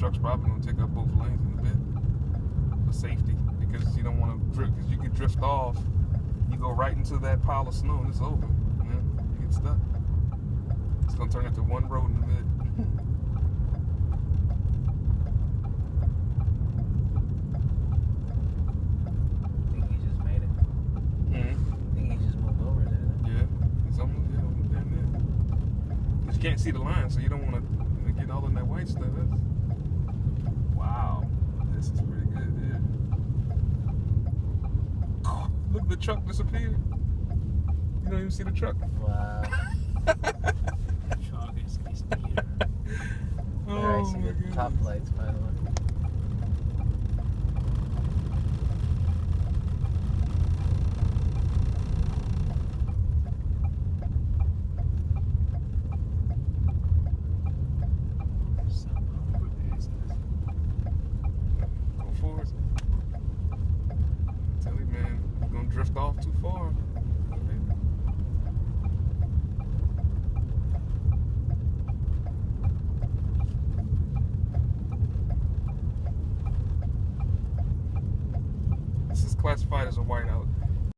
truck's probably going to take up both lanes in a bit for safety, because you don't want to drift, because you could drift off, you go right into that pile of snow and it's over. You get stuck. It's going to turn into one road in the mid. I think he just made it. I think he just moved over there. Yeah, it's almost down there. Because you can't see the line, so you don't want to get all in that white stuff. Wow, this is pretty good, yeah. Oh, look, the truck disappeared. You don't even see the truck. Wow. Truck is here. They're actually the top lights, by the way. Go forward. Tell you, man, you're gonna drift off too far. This is classified as a whiteout.